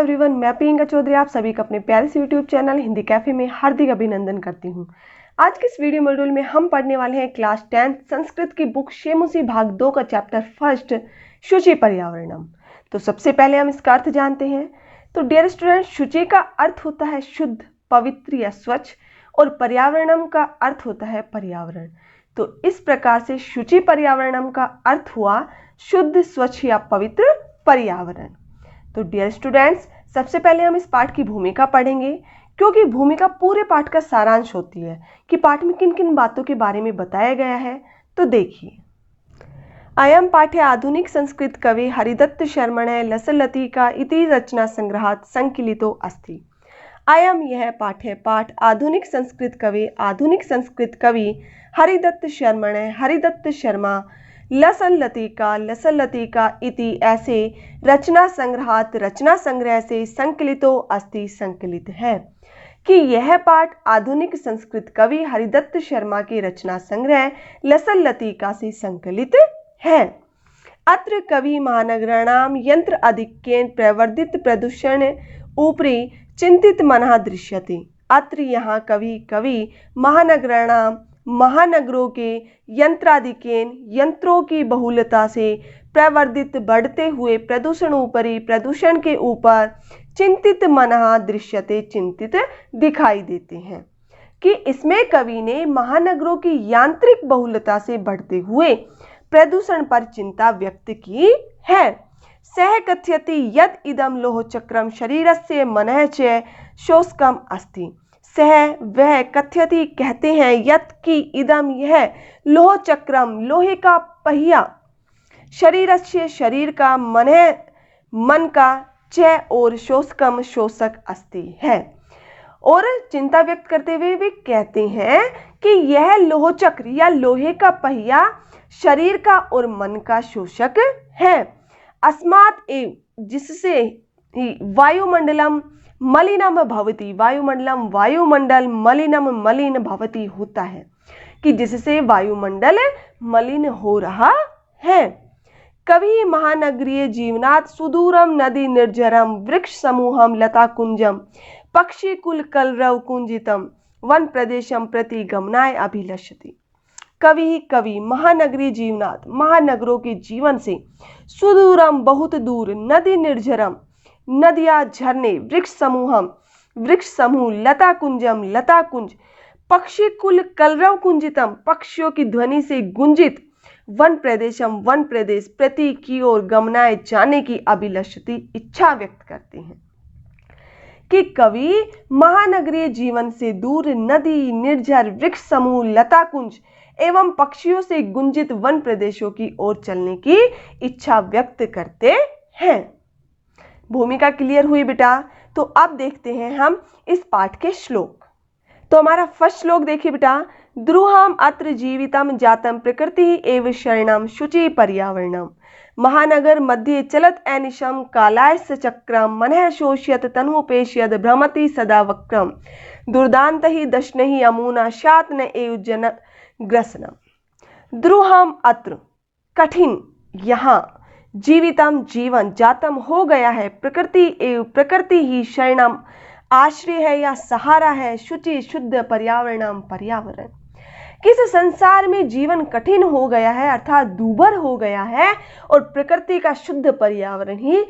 Everyone, मैं प्रियंका चौधरी आप सभी का अपने प्यारे से यूट्यूब चैनल हिंदी कैफे में हार्दिक अभिनंदन करती हूँ। आज के इस वीडियो मॉड्यूल में हम पढ़ने वाले हैं क्लास 10 संस्कृत की बुक शेमुसी भाग 2 का चैप्टर फर्स्ट शुचि पर्यावरणम। तो सबसे पहले हम इसका अर्थ जानते हैं। तो डियर स्टूडेंट, शुचि का अर्थ होता है शुद्ध, पवित्र या स्वच्छ, और पर्यावरणम का अर्थ होता है पर्यावरण। तो इस प्रकार से शुचि पर्यावरणम का अर्थ हुआ शुद्ध, स्वच्छ या पवित्र पर्यावरण। तो डियर स्टूडेंट्स, सबसे पहले हम इस पाठ की भूमिका पढ़ेंगे, क्योंकि भूमिका पूरे पाठ का सारांश होती है कि पाठ में किन किन बातों के बारे में बताया गया है। तो देखिए, अयम पाठ्य आधुनिक संस्कृत कवि हरिदत्त शर्मणे लसलतिका इति रचना संग्रहात संकलितो अस्ति। अयम यह पाठ आधुनिक संस्कृत कवि हरिदत्त शर्मा लसलतिका इति ऐसे रचना संग्रह से संकलितो अस्ति संकलित है कि यह पाठ आधुनिक संस्कृत कवि हरिदत्त शर्मा के रचना संग्रह लसलतिका से संकलित है। अत्र कवि महानगराणाम यंत्र आधिक्येन प्रवर्धित प्रदूषण ऊपरी चिंतित मनः दृश्यते। अत्र यहाँ कवि महानगराणाम महानगरों के यंत्राधिकेन यंत्रों की बहुलता से प्रवर्धित बढ़ते हुए प्रदूषण के ऊपर चिंतित मनः दृश्यते चिंतित दिखाई देते हैं कि इसमें कवि ने महानगरों की यांत्रिक बहुलता से बढ़ते हुए प्रदूषण पर चिंता व्यक्त की है। सह कथयति यद इदम लोह चक्रम शरीरस्य मनः च शोषकम अस्ति। सह वह कथयति कहते हैं यत की इदम यह लोह चक्रम लोहे का पहिया शरीरस्य शरीर का मन का च और शोषकम शोषक अस्ति है। और चिंता व्यक्त करते हुए वे कहते हैं कि यह लोह चक्र या लोहे का पहिया शरीर का और मन का शोषक है। अस्मात् एव जिससे वायुमंडलम मलिनम भवति, वायुमंडल मलिन भवति होता है कि जिससे वायुमंडल मलिन हो रहा है। कवि महानगरीय जीवनात् सुदूरम नदी निर्जरम वृक्ष समूहम लता कुंजम पक्षी कुल कलरव कुंजितम वन प्रदेशम प्रति गमनाय अभिलषति। कवि महानगरीय जीवनात् महानगरों के जीवन से सुदूरम बहुत दूर नदी निर्जरम नदियां झरने वृक्ष समूह लता कुंज पक्षी कुल कलरव कुंजितम पक्षियों की ध्वनि से गुंजित वन प्रदेश प्रति की ओर गमनाए जाने की अभिलषति इच्छा व्यक्त करते हैं कि कवि महानगरीय जीवन से दूर नदी निर्झर वृक्ष समूह लता कुंज एवं पक्षियों से गुंजित वन प्रदेशों की ओर चलने की इच्छा व्यक्त करते हैं। भूमिका क्लियर हुई बेटा? तो अब देखते हैं हम इस पाठ के श्लोक। तो हमारा फर्स्ट श्लोक देखिए बेटा। द्रुहम अत्र जीवितम जातम प्रकृति एव शरणम शुचि पर्यावरणम महानगर मध्ये चलत ऐनिशम कालायस चक्रम मनः शोष्यत तनुपेश्यत भ्रमति सदा वक्रम दुर्दांत ही दशन ही अमूना शात न एव जन ग्रसनम। द्रुहम अत्र कठिन यहाँ, जीवितम जीवन, जातम हो गया है, प्रकृति ही शरणम आश्रय है या सहारा है, शुचि शुद्ध पर्यावरणम पर्यावरण। किस संसार में जीवन कठिन हो गया है अर्थात दूभर हो गया है और प्रकृति का शुद्ध पर्यावरण ही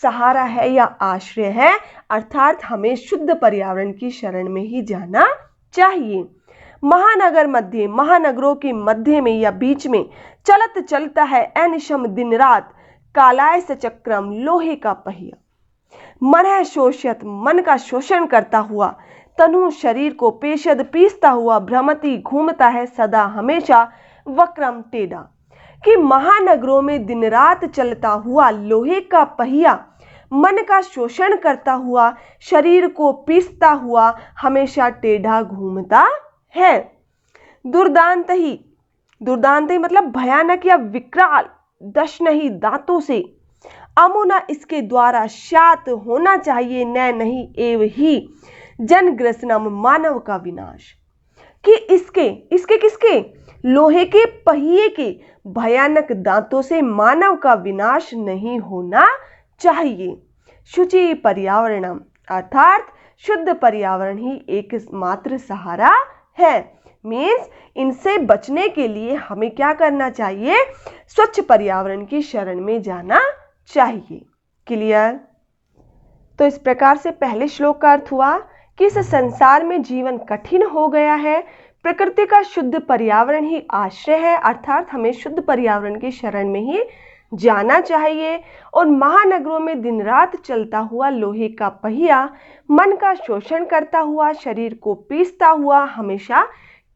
सहारा है या आश्रय है, अर्थात हमें शुद्ध पर्यावरण की शरण में ही जाना चाहिए। महानगरों के मध्य में या बीच में चलता है अनिशम दिन रात कालायस चक्रम लोहे का पहिया मनः शोष्यत मन का शोषण करता हुआ तनु शरीर को पेशद पीसता हुआ भ्रमति घूमता है सदा हमेशा वक्रम टेढ़ा कि महानगरों में दिन रात चलता हुआ लोहे का पहिया मन का शोषण करता हुआ शरीर को पीसता हुआ हमेशा टेढ़ा घूमता है। दुर्दांत ही मतलब भयानक या विकराल, दशन ही दांतों से, अमुना इसके द्वारा, शात होना चाहिए, न नहीं एव ही, जनग्रसनम मानव का विनाश कि इसके किसके लोहे के पहिए के भयानक दांतों से मानव का विनाश नहीं होना चाहिए। शुचि पर्यावरणम, अर्थात शुद्ध पर्यावरण ही एकमात्र सहारा है। मीन्स इनसे बचने के लिए हमें क्या करना चाहिए? स्वच्छ पर्यावरण की शरण में जाना चाहिए। क्लियर? तो इस प्रकार से पहले श्लोक का अर्थ हुआ कि इस संसार में जीवन कठिन हो गया है, प्रकृति का शुद्ध पर्यावरण ही आश्रय है, अर्थात हमें शुद्ध पर्यावरण की शरण में ही जाना चाहिए। और महानगरों में दिन रात चलता हुआ लोहे का पहिया मन का शोषण करता हुआ, शरीर को पीसता हुआ हमेशा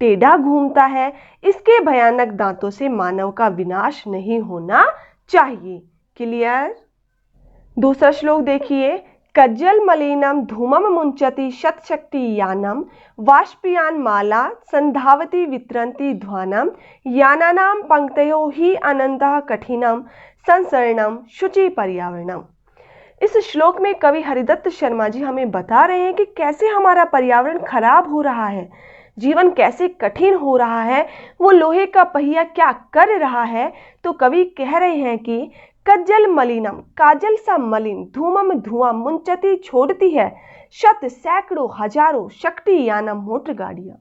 टेढ़ा घूमता है। इसके भयानक दांतों से मानव का विनाश नहीं होना चाहिए। क्लियर? दूसरा श्लोक देखिए। कज्जल मलिनम धूमम मुंचति शतशक्ति यानम वाष्पयान माला संधावती वितरंती ध्वानम यानानाम पंक्तयो ही अनंतः कठिनम संसरणम शुचि पर्यावरणम। इस श्लोक में कवि हरिदत्त शर्मा जी हमें बता रहे हैं कि कैसे हमारा पर्यावरण खराब हो रहा है, जीवन कैसे कठिन हो रहा है, वो लोहे का पहिया क्या कर रहा है। तो कवि कह रहे हैं कि कज्जल मलिनम, काजल सा मलिन, धूमम धुआं, मुंचती छोड़ती है, शत सैकड़ों हजारों शक्ति यानम मोटर गाड़ियां,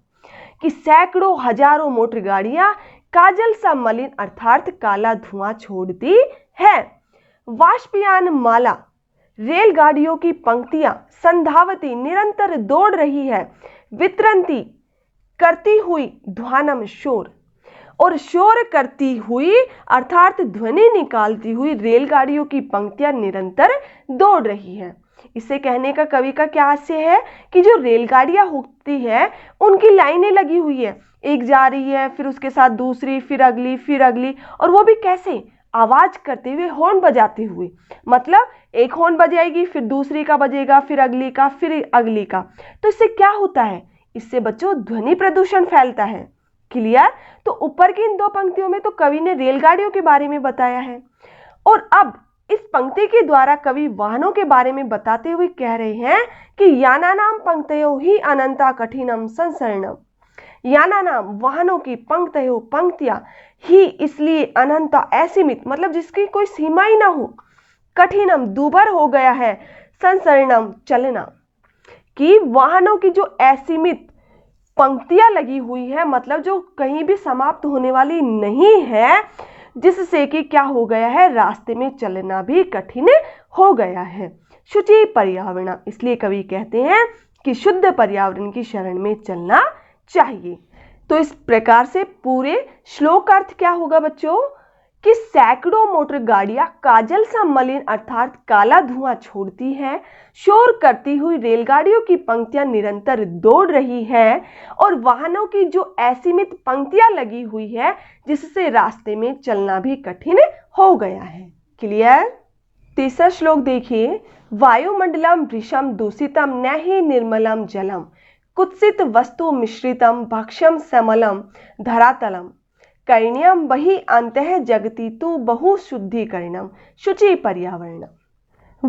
कि सैकड़ों हजारों मोटर गाड़ियां काजल सा मलिन अर्थात काला धुआं छोड़ती है। वाष्पयान माला, रेलगाड़ियों की पंक्तियां संधावती निरंतर दौड़ रही है, वितरंती करती हुई, ध्वानम शोर, और शोर करती हुई अर्थात ध्वनि निकालती हुई रेलगाड़ियों की पंक्तियां निरंतर दौड़ रही है। इसे कहने का कवि का क्या आशय है कि जो रेलगाड़ियां होती है उनकी लाइनें लगी हुई है, एक जा रही है फिर उसके साथ दूसरी, फिर अगली, और वो भी कैसे? आवाज करते हुए, हॉर्न बजाते हुए। मतलब एक हॉर्न बजाएगी, फिर दूसरी का बजेगा, फिर अगली का, फिर अगली का। तो इससे क्या होता है? इससे बच्चों ध्वनि प्रदूषण फैलता है। क्लियर? तो ऊपर की इन दो पंक्तियों में तो कवि ने रेलगाड़ियों के बारे में बताया है, और अब इस पंक्ति के द्वारा कवि वाहनों के बारे में बताते हुए कह रहे हैं कि यानानाम पंक्तयो ही अनंता कठिनम संसरणम। यानानाम वाहनों की पंक्तयो पंक्तियां ही इसलिए अनंता असीमित, मतलब जिसकी कोई सीमा ही ना हो, कठिनम दूभर हो गया है, संसरणम चलना, कि वाहनों की जो असीमित पंक्तियां लगी हुई है, मतलब जो कहीं भी समाप्त होने वाली नहीं है, जिससे कि क्या हो गया है? रास्ते में चलना भी कठिन हो गया है। शुचि पर्यावरण, इसलिए कवि कहते हैं कि शुद्ध पर्यावरण की शरण में चलना चाहिए। तो इस प्रकार से पूरे श्लोक का अर्थ क्या होगा बच्चों? कि सैकड़ों मोटर गाड़ियां काजल सा मलिन अर्थात काला धुआं छोड़ती है, शोर करती हुई रेलगाड़ियों की पंक्तियां निरंतर दौड़ रही है, और वाहनों की जो असीमित पंक्तियां लगी हुई है जिससे रास्ते में चलना भी कठिन हो गया है। क्लियर? तीसरा श्लोक देखिए। वायुमंडलम भृशम दूषितम न ही निर्मलम जलम कुत्सित वस्तु मिश्रितम भक्ष्यम समलम धरातलम कैण्यम बहि अंतः जगति तु बहु शुद्धिकरणम शुचि पर्यावरणम।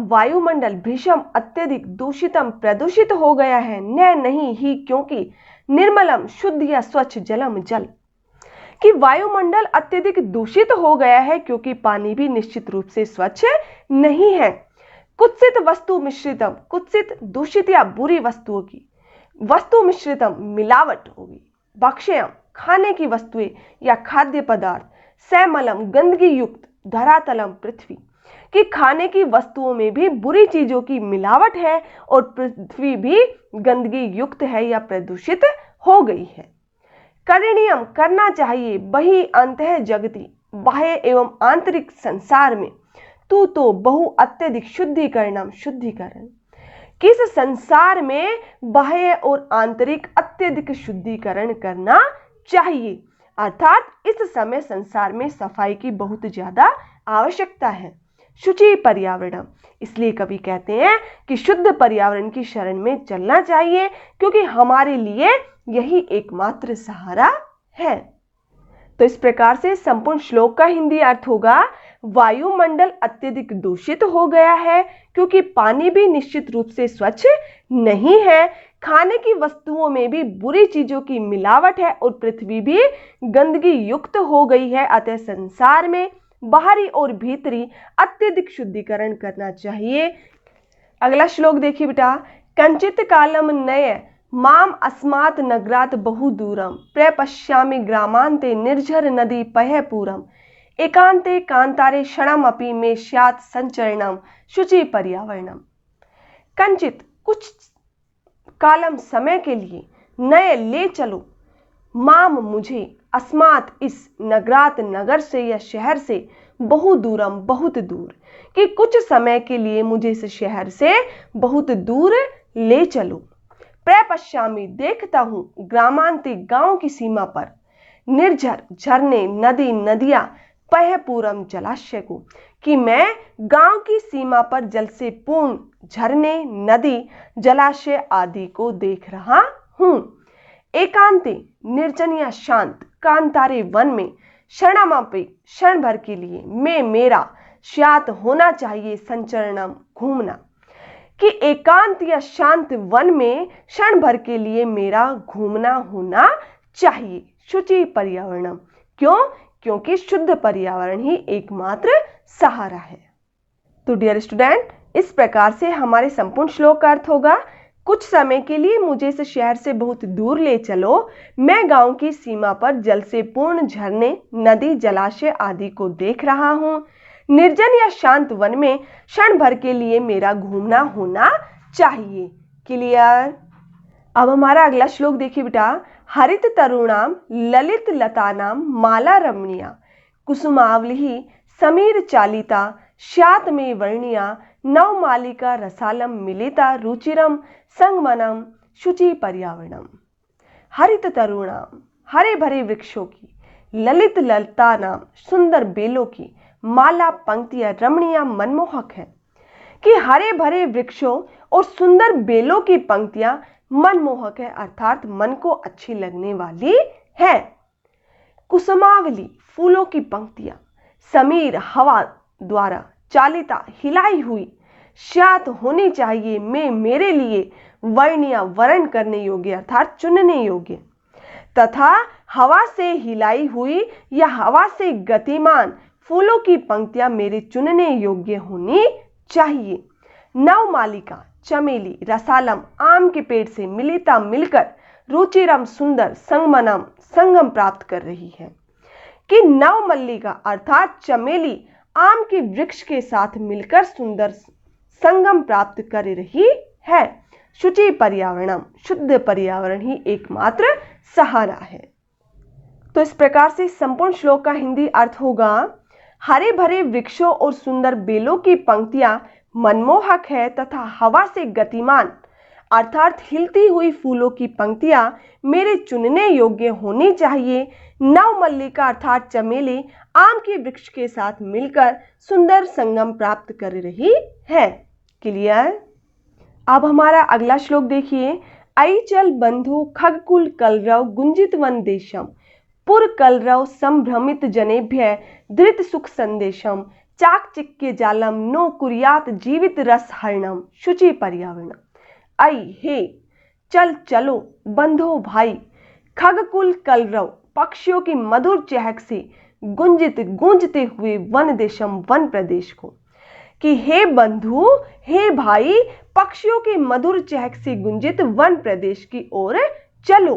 वायुमंडल भीषम अत्यधिक दूषितम प्रदूषित हो गया है, न नहीं ही क्योंकि निर्मलम शुद्ध या स्वच्छ जलम जल, कि वायुमंडल अत्यधिक दूषित हो गया है क्योंकि पानी भी निश्चित रूप से स्वच्छ नहीं है। कुत्सित वस्तु मिश्रितम, कुत्सित दूषित या बुरी वस्तुओं की, वस्तु मिश्रितम मिलावट होगी, भक्ष्यम खाने की वस्तुएं या खाद्य पदार्थ, सैमलम गंदगी युक्त, धरातलम पृथ्वी, कि खाने की वस्तुओं में भी बुरी चीजों की मिलावट है और पृथ्वी भी गंदगी युक्त है या प्रदूषित हो गई है। करणीयम करना चाहिए, बहि अंतः जगति बाह्य एवं आंतरिक संसार में, तू तो बहु अत्यधिक शुद्धिकरणम शुद्धिकरण, किस संसार में बाह्य और आंतरिक अत्यधिक शुद्धिकरण करना चाहिए, अर्थात इस समय संसार में सफाई की बहुत ज्यादा आवश्यकता है। शुचि पर्यावरण, इसलिए कवि कहते हैं कि शुद्ध पर्यावरण की शरण में चलना चाहिए क्योंकि हमारे लिए यही एकमात्र सहारा है। तो इस प्रकार से संपूर्ण श्लोक का हिंदी अर्थ होगा, वायुमंडल अत्यधिक दूषित हो गया है क्योंकि पानी भी निश्चित रूप से स्वच्छ नहीं है, खाने की वस्तुओं में भी बुरी चीजों की मिलावट है और पृथ्वी भी गंदगी युक्त हो गई है। अतः संसार में बाहरी और भीतरी अत्यधिक शुद्धिकरण करना चाहिए। अगला श्लोक देखिए बेटा, कंचित कालम नय माम अस्मात् नगरात् बहु दूरम प्रपश्यामि ग्रामान्ते निर्झर नदी पयः पूरम एकांते कांतारे क्षणमपि मे स्यात् संचरणम शुचि पर्यावरणम। कंचित कुछ कालम समय के लिए, नए ले चलो, माम मुझे, अस्मात् इस, नगरात नगर से या शहर से, बहु दूरम बहुत दूर, कि कुछ समय के लिए मुझे इस शहर से बहुत दूर ले चलो। प्रपश्यामि देखता हूं, ग्रामांते गांव की सीमा पर, निर्झर झरने, नदी नदियां, पयः पूरम जलाशय को, कि मैं गांव की सीमा पर जल से पूर्ण झरने, नदी, जलाशय आदि को देख रहा हूं। एकांते निर्जन या शांत, कांतारे वन में, क्षणमपि क्षण भर के लिए, मैं मेरा, स्यात् होना चाहिए, संचरणम घूमना, कि एकांत या शांत वन में क्षण भर के लिए मेरा घूमना होना चाहिए। शुचि पर्यावरणम, क्यों? क्योंकि शुद्ध पर्यावरण ही एकमात्र सहारा है। तो डियर स्टूडेंट, इस प्रकार से हमारे संपूर्ण श्लोक का अर्थ होगा, कुछ समय के लिए मुझे इस शहर से बहुत दूर ले चलो, मैं गांव की सीमा पर जल से पूर्ण झरने, नदी, जलाशय आदि को देख रहा हूं। निर्जन या शांत वन में क्षण भर के लिए मेरा घूमना होना चाहिए। क्लियर? अब हमारा अगला श्लोक देखिए बेटा, हरित तरुणाम ललित लतानाम माला रमणीया कुसुमावली समीर चालिता स्यात् मे वर्णिया नवमालिका रसालम मिलिता रुचिरम संगमनम शुचि पर्यावरणम। हरित तरुणाम, हरे भरे वृक्षों की, ललित लता नाम, सुंदर बेलों की, माला पंक्तियां रमणीय मनमोहक है, कि हरे भरे वृक्षों और सुंदर बेलों की पंक्तियां मनमोहक है, अर्थात मन को अच्छी लगने वाली है। कुसुमावली, फूलों की पंक्तियां, समीर, हवा द्वारा, चालिता, हिलाई हुई, स्यात् होनी चाहिए, मैं मेरे लिए, वर्णिया, वर्ण करने योग्य अर्थात चुनने योग्य, तथा हवा से हिलाई हुई या हवा से गतिमान फूलों की पंक्तियां मेरे चुनने योग्य होनी चाहिए। नवमालिका, चमेली, रसालम, आम के पेड़ से, मिलिता, मिलकर, रुचिरम, सुंदर, संगमनम, संगम प्राप्त कर रही है, कि नवमल्लिका अर्थात चमेली आम के वृक्ष के साथ मिलकर सुंदर संगम प्राप्त कर रही है। शुचि पर्यावरणम, शुद्ध पर्यावरण ही एकमात्र सहारा है। तो इस प्रकार से संपूर्ण श्लोक का हिंदी अर्थ होगा, हरे भरे वृक्षों और सुंदर बेलों की पंक्तियां मनमोहक है, तथा हवा से गतिमान अर्थात हिलती हुई फूलों की पंक्तियां मेरे चुनने योग्य होनी चाहिए। नवमल्लिका अर्थात चमेली आम के वृक्ष के साथ मिलकर सुंदर संगम प्राप्त कर रही है। क्लियर? अब हमारा अगला श्लोक देखिए, आई चल बंधु खगकुल कलरव गुंजित वन देशम पुर कलरव संभ्रमित जनेभ्य धृत सुख संदेशम चाकचिक्य जालम नो कुर्यात जीवित रस हरणम शुचि पर्यावरणम। आई, हे, चल, चलो, बंधो, भाई, खगकुल कलरव, पक्षियों की मधुर चहक से, गुंजित, गूंजते हुए, वन देशम, वन प्रदेश को, कि हे बंधु, हे भाई, पक्षियों की मधुर चहक से गुंजित वन प्रदेश की ओर चलो।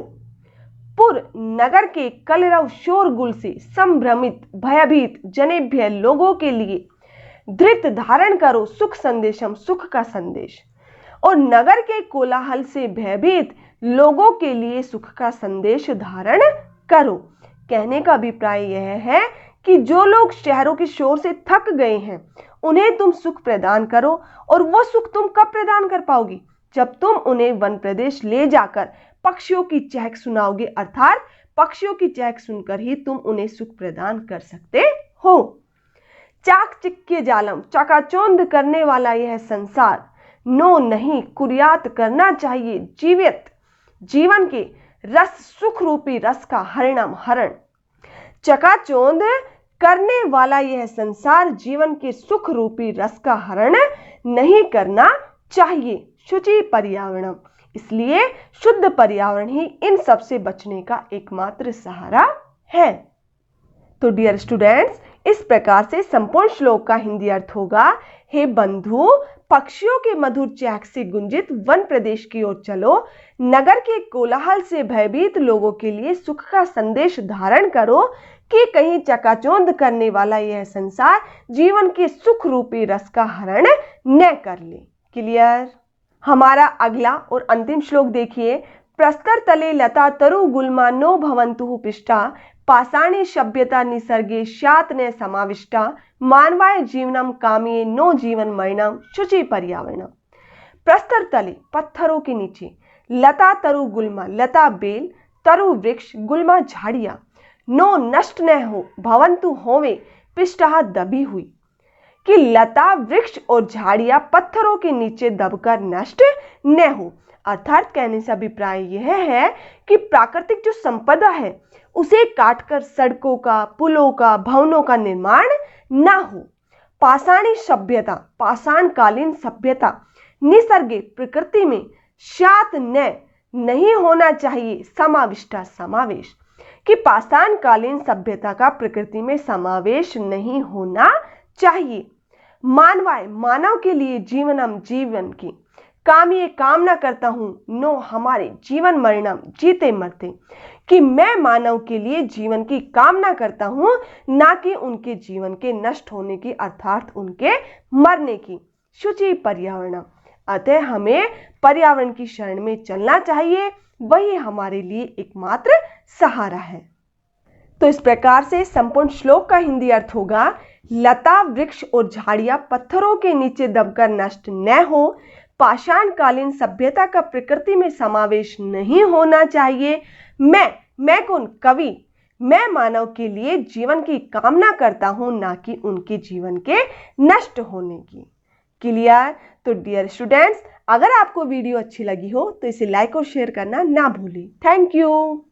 पुर, नगर के, कलरव, शोरगुल से, संभ्रमित, भयभीत, जनेभ्य, लोगों के लिए, धृत, धारण करो, सुख संदेशम, सुख का संदेश, और नगर के कोलाहल से भयभीत लोगों के लिए सुख का संदेश धारण करो। कहने का अभिप्राय यह है कि जो लोग शहरों के शोर से थक गए हैं, उन्हें तुम सुख प्रदान करो, और वो सुख तुम कब प्रदान कर पाओगी? जब तुम उन्हें वन प्रदेश ले जाकर पक्षियों की चहक सुनाओगे, अर्थात पक्षियों की चहक सुनकर ही तुम उन्हें सुख प्रदान कर सकते हो। चाकचिक्य जालम, चकाचौंध करने वाला यह संसार, नो नहीं, कुर्यात करना चाहिए, जीवित, जीवन के, रस, सुख रूपी रस का, हरणम, हरण, चकाचौंध करने वाला यह संसार जीवन के सुख रूपी रस का हरण नहीं करना चाहिए। शुचि पर्यावरणम, इसलिए शुद्ध पर्यावरण ही इन सब से बचने का एकमात्र सहारा है। तो डियर स्टूडेंट्स, इस प्रकार से संपूर्ण श्लोक का हिंदी अर्थ होगा, हे बंधु, पक्षियों के मधुर चहक से गुंजित वन प्रदेश की ओर चलो, नगर के कोलाहल से भयभीत लोगों के लिए सुख का संदेश धारण करो कि कहीं चकाचौंध करने वाला यह संसार जीवन के सुख रूपी रस का हरण न कर ले। क्लियर? हमारा अगला और अंतिम श्लोक देखिए। प्रस्तर तले लता तरु गुल्मा नो भवन्तु पिष्टा, पाषाणी सभ्यता निसर्गे स्यात् न समाविष्टा, मानवाय जीवनम कामिये नो जीवन मरणम शुचि पर्यावरणम। प्रस्तर तले पत्थरों के नीचे, लता तरु गुल्मा लता बेल, तरु वृक्ष गुल्मा झाड़ियां, नो नष्ट न हो भवन्तु होवे पिष्टा दबी हुई, कि लता वृक्ष और झाड़ियां पत्थरों के नीचे दबकर नष्ट न हो। अर्थात कहने से अभिप्राय यह है कि प्राकृतिक जो संपदा है उसे काटकर सड़कों का, पुलों का, भवनों का निर्माण ना हो। पाषाणी सभ्यता, पाषाणकालीन सभ्यता, निसर्गे प्रकृति में, स्यात् न नहीं होना चाहिए, समाविष्टा समावेश, कि पाषाणकालीन सभ्यता का प्रकृति में समावेश नहीं होना चाहिए। मानवाय मानव के लिए, जीवनम जीवन की, कामिये कामना करता हूं, नो हमारे, जीवन मरणम जीते मरते, कि मैं मानव के लिए जीवन की कामना करता हूं, ना कि उनके जीवन के नष्ट होने की, अर्थात उनके मरने की। शुचि पर्यावरण, अतः हमें पर्यावरण की शरण में चलना चाहिए, वही हमारे लिए एकमात्र सहारा है। तो इस प्रकार से संपूर्ण श्लोक का हिंदी अर्थ होगा, लता वृक्ष और झाड़ियां पत्थरों के नीचे दबकर नष्ट न हो, पाषाणकालीन सभ्यता का प्रकृति में समावेश नहीं होना चाहिए। मैं कौन? कवि। मैं मानव के लिए जीवन की कामना करता हूं, ना कि उनके जीवन के नष्ट होने की। क्लियर? तो डियर स्टूडेंट्स, अगर आपको वीडियो अच्छी लगी हो तो इसे लाइक और शेयर करना ना भूलें। Thank you.